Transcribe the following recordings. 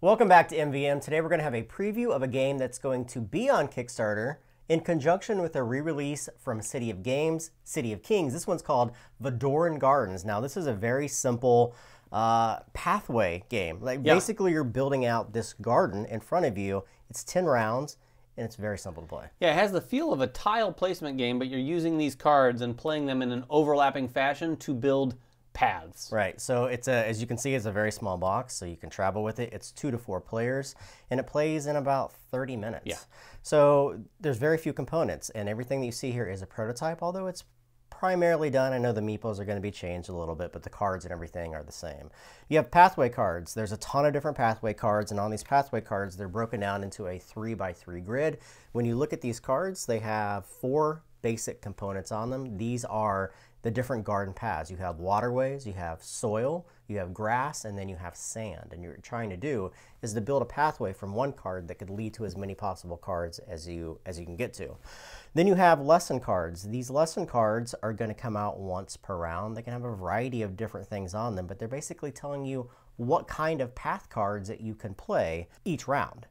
Welcome back to MVM. Today we're going to have a preview of a game that's going to be on Kickstarter in conjunction with a re-release from City of Kings. This one's called Vadoran Gardens. Now this is a very simple pathway game. Basically you're building out this garden in front of you. It's 10 rounds and it's very simple to play. Yeah, it has the feel of a tile placement game, but you're using these cards and playing them in an overlapping fashion to build paths. Right, so it's as you can see, it's a very small box, so you can travel with it. It's 2 to 4 players, and it plays in about 30 minutes. Yeah. So there's very few components, and everything that you see here is a prototype, although it's primarily done. I know the meeples are going to be changed a little bit, but the cards and everything are the same. You have pathway cards. There's a ton of different pathway cards, and on these pathway cards, they're broken down into a 3x3 grid. When you look at these cards, they have 4 basic components on them. These are the different garden paths. You have waterways, you have soil, you have grass, and then you have sand. And you're trying to do is to build a pathway from one card that could lead to as many possible cards as you can get to. Then you have lesson cards. These lesson cards are going to come out once per round. They can have a variety of different things on them, but they're basically telling you what kind of path cards that you can play each round.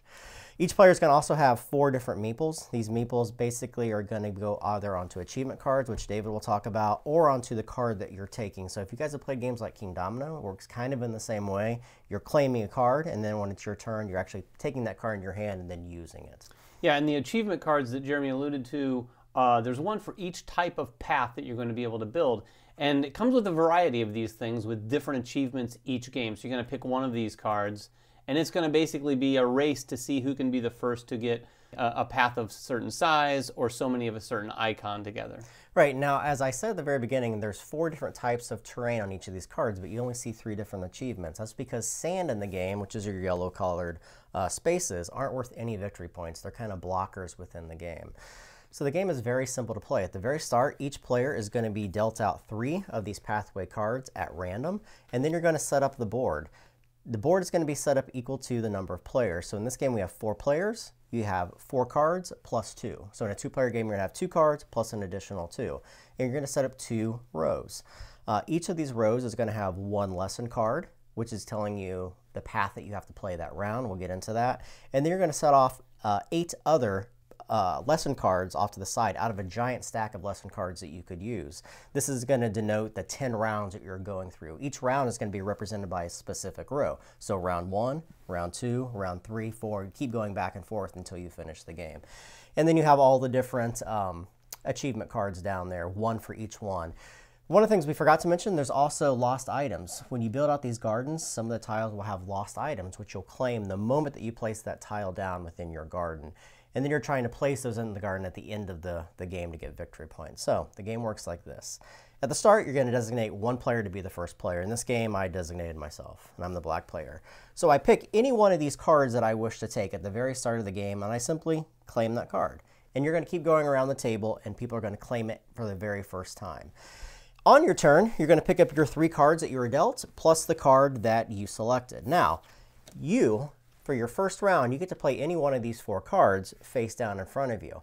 Each player is going to also have 4 different meeples. These meeples basically are going to go either onto achievement cards, which David will talk about, or onto the card that you're taking. So if you guys have played games like King Domino, it works kind of in the same way. You're claiming a card, and then when it's your turn, you're actually taking that card in your hand and then using it. Yeah, and the achievement cards that Jeremy alluded to, there's one for each type of path that you're going to be able to build. And it comes with a variety of these things with different achievements each game. So you're going to pick one of these cards, and it's going to basically be a race to see who can be the first to get a path of certain size or so many of a certain icon together. Right, now as I said at the very beginning, there's 4 different types of terrain on each of these cards, but you only see 3 different achievements. That's because sand in the game, which is your yellow colored spaces, aren't worth any victory points. They're kind of blockers within the game. So the game is very simple to play. At the very start, each player is going to be dealt out 3 of these pathway cards at random, and then you're going to set up the board. The board is going to be set up equal to the number of players. So in this game, we have 4 players. You have 4 cards plus 2. So in a 2-player game, you're going to have 2 cards plus an additional 2. And you're going to set up 2 rows. Each of these rows is going to have 1 lesson card, which is telling you the path that you have to play that round. We'll get into that. And then you're going to set off 8 other lesson cards off to the side out of a giant stack of lesson cards that you could use. This is going to denote the 10 rounds that you're going through. Each round is going to be represented by a specific row. So round 1, round 2, round 3, 4, you keep going back and forth until you finish the game. And then you have all the different achievement cards down there, 1 for each one. One of the things we forgot to mention, there's also lost items. When you build out these gardens, some of the tiles will have lost items, which you'll claim the moment that you place that tile down within your garden. And then you're trying to place those in the garden at the end of the game to get victory points. So the game works like this. At the start, you're going to designate 1 player to be the first player. In this game, I designated myself, and I'm the black player. So I pick any one of these cards that I wish to take at the very start of the game, and I simply claim that card. And you're going to keep going around the table, and people are going to claim it for the very first time. On your turn, you're going to pick up your 3 cards that you were dealt, plus the card that you selected. Now, for your first round, you get to play any one of these 4 cards face down in front of you.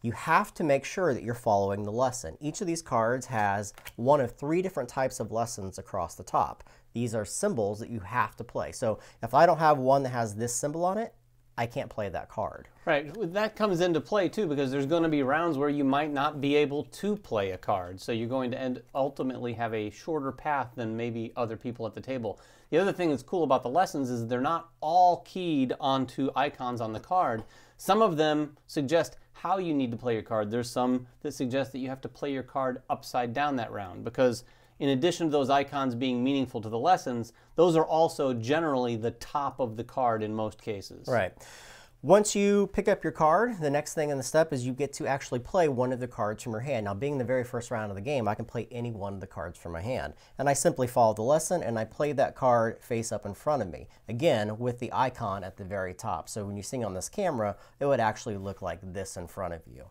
You have to make sure that you're following the lesson. Each of these cards has one of 3 different types of lessons across the top. These are symbols that you have to play. So if I don't have one that has this symbol on it, I can't play that card. Right, that comes into play too, because there's going to be rounds where you might not be able to play a card. So you're going to ultimately have a shorter path than maybe other people at the table. The other thing that's cool about the lessons is they're not all keyed onto icons on the card. Some of them suggest how you need to play your card. There's some that suggest that you have to play your card upside down that round, because in addition to those icons being meaningful to the lessons, those are also generally the top of the card in most cases. Right. Once you pick up your card, the next thing in the step is you get to actually play one of the cards from your hand. Now, being the very first round of the game, I can play any one of the cards from my hand. And I simply follow the lesson, and I play that card face up in front of me. Again, with the icon at the very top. So when you see on this camera, it would actually look like this in front of you.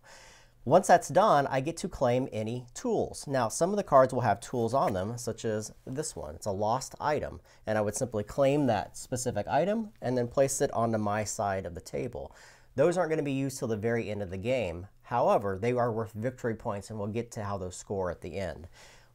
Once that's done, I get to claim any tools. Now, some of the cards will have tools on them, such as this one. It's a lost item, and I would simply claim that specific item and then place it onto my side of the table. Those aren't going to be used till the very end of the game. However, they are worth victory points, and we'll get to how those score at the end.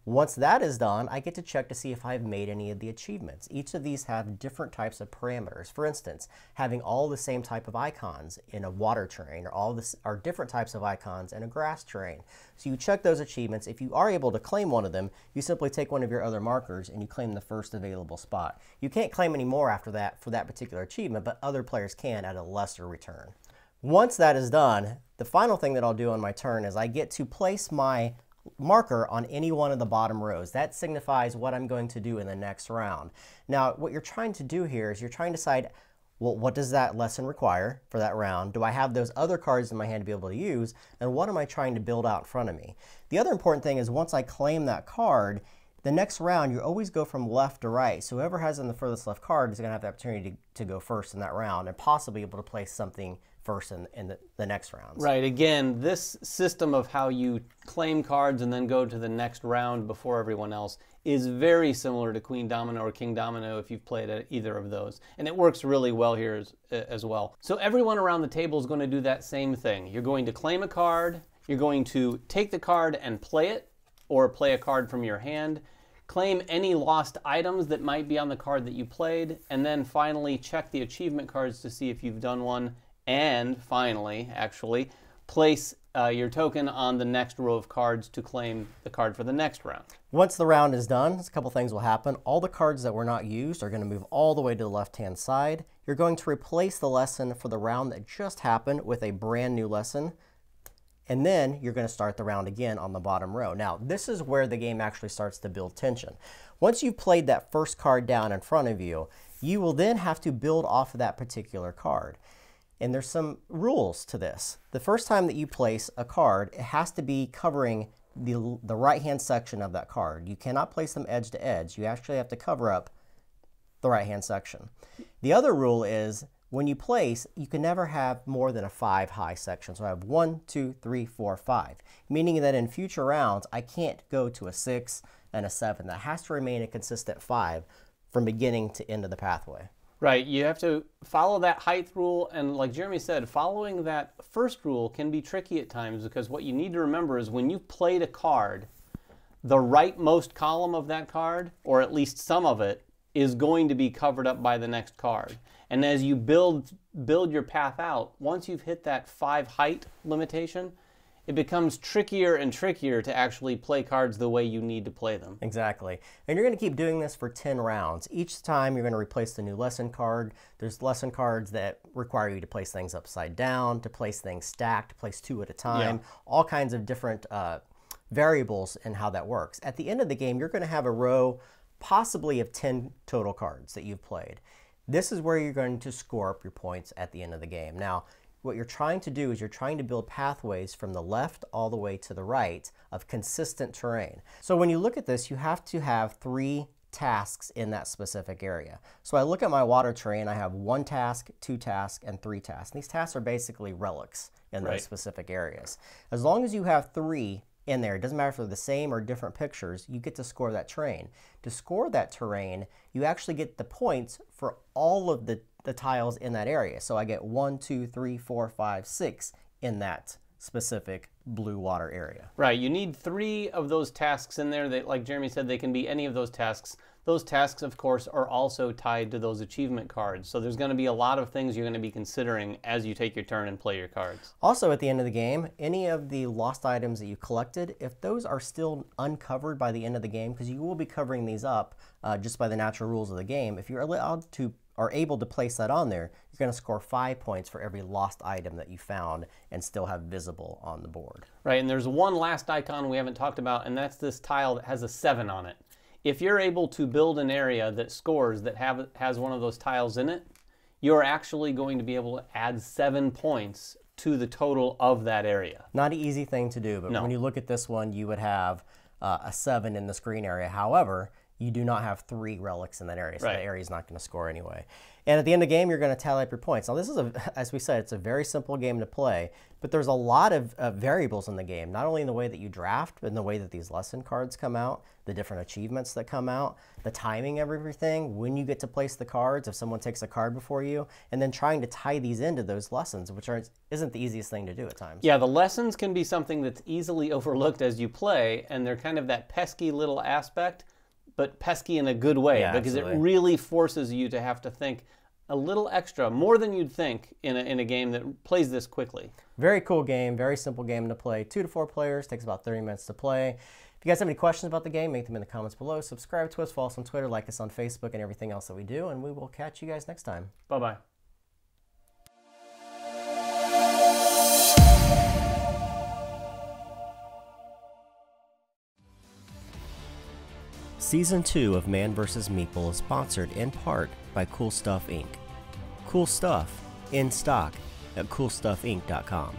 Once that is done, I get to check to see if I've made any of the achievements. Each of these have different types of parameters. For instance, having all the same type of icons in a water terrain, or all this are different types of icons in a grass terrain. So you check those achievements. If you are able to claim one of them, you simply take one of your other markers and you claim the first available spot. You can't claim any more after that for that particular achievement, but other players can at a lesser return. Once that is done, the final thing that I'll do on my turn is I get to place my marker on any one of the bottom rows. That signifies what I'm going to do in the next round. Now, what you're trying to do here is you're trying to decide, well, what does that lesson require for that round? Do I have those other cards in my hand to be able to use? And what am I trying to build out in front of me? The other important thing is once I claim that card, the next round, you always go from left to right. So whoever has in the furthest left card is going to have the opportunity to go first in that round and possibly able to place something first in the next rounds. Right. Again, this system of how you claim cards and then go to the next round before everyone else is very similar to Queen Domino or King Domino if you've played at either of those. And it works really well here as well. So everyone around the table is going to do that same thing. You're going to claim a card, you're going to take the card and play it, or play a card from your hand, claim any lost items that might be on the card that you played, and then finally check the achievement cards to see if you've done one. And finally, actually, place your token on the next row of cards to claim the card for the next round. Once the round is done, a couple things will happen. All the cards that were not used are going to move all the way to the left-hand side. You're going to replace the lesson for the round that just happened with a brand new lesson. And then you're going to start the round again on the bottom row. Now, this is where the game actually starts to build tension. Once you've played that first card down in front of you, you will then have to build off of that particular card. And there's some rules to this. The first time that you place a card, it has to be covering the right-hand section of that card. You cannot place them edge to edge. You actually have to cover up the right-hand section. The other rule is when you place, you can never have more than a 5 high section. So I have 1, 2, 3, 4, 5, meaning that in future rounds, I can't go to a 6 and a 7. That has to remain a consistent 5 from beginning to end of the pathway. Right, you have to follow that height rule, and like Jeremy said, following that first rule can be tricky at times because what you need to remember is when you've played a card, the rightmost column of that card, or at least some of it, is going to be covered up by the next card. And as you build your path out, once you've hit that 5 height limitation, it becomes trickier and trickier to actually play cards the way you need to play them. Exactly. And you're going to keep doing this for 10 rounds. Each time you're going to replace the new lesson card. There's lesson cards that require you to place things upside down, to place things stacked, to place 2 at a time, all kinds of different variables in how that works. At the end of the game, you're going to have a row possibly of 10 total cards that you've played. This is where you're going to score up your points at the end of the game. Now, what you're trying to do is you're trying to build pathways from the left all the way to the right of consistent terrain. So when you look at this, you have to have 3 tasks in that specific area. So I look at my water terrain, I have 1 task, 2 tasks, and 3 tasks. And these tasks are basically relics in those specific areas. As long as you have 3 in there, it doesn't matter if they're the same or different pictures, you get to score that terrain. To score that terrain, you actually get the points for all of the tiles in that area. So I get 1, 2, 3, 4, 5, 6 in that specific blue water area. Right, you need 3 of those tasks in there that, like Jeremy said, they can be any of those tasks. Those tasks, of course, are also tied to those achievement cards. So there's going to be a lot of things you're going to be considering as you take your turn and play your cards. Also, at the end of the game, any of the lost items that you collected, if those are still uncovered by the end of the game, because you will be covering these up just by the natural rules of the game, if you're allowed to are able to place that on there, you're going to score 5 points for every lost item that you found and still have visible on the board. Right, and there's one last icon we haven't talked about, and that's this tile that has a 7 on it. If you're able to build an area that scores that has one of those tiles in it, you're actually going to be able to add 7 points to the total of that area. Not an easy thing to do, but when you look at this one, you would have a 7 in the screen area. However, you do not have 3 relics in that area, so Right. that area is not going to score anyway. And at the end of the game, you're going to tally up your points. Now, this is, as we said, it's a very simple game to play, but there's a lot of variables in the game, not only in the way that you draft, but in the way that these lesson cards come out, the different achievements that come out, the timing of everything, when you get to place the cards, if someone takes a card before you, and then trying to tie these into those lessons, which isn't the easiest thing to do at times. Yeah, the lessons can be something that's easily overlooked as you play, and they're kind of that pesky little aspect, but pesky in a good way, Yeah, because absolutely. it really forces you to have to think a little extra, more than you'd think in a game that plays this quickly. Very cool game, very simple game to play. 2 to 4 players, takes about 30 minutes to play. If you guys have any questions about the game, make them in the comments below. Subscribe to us, follow us on Twitter, like us on Facebook, and everything else that we do, and we will catch you guys next time. Bye-bye. Season 2 of Man vs. Meeple is sponsored in part by Cool Stuff Inc. Cool stuff in stock at coolstuffinc.com.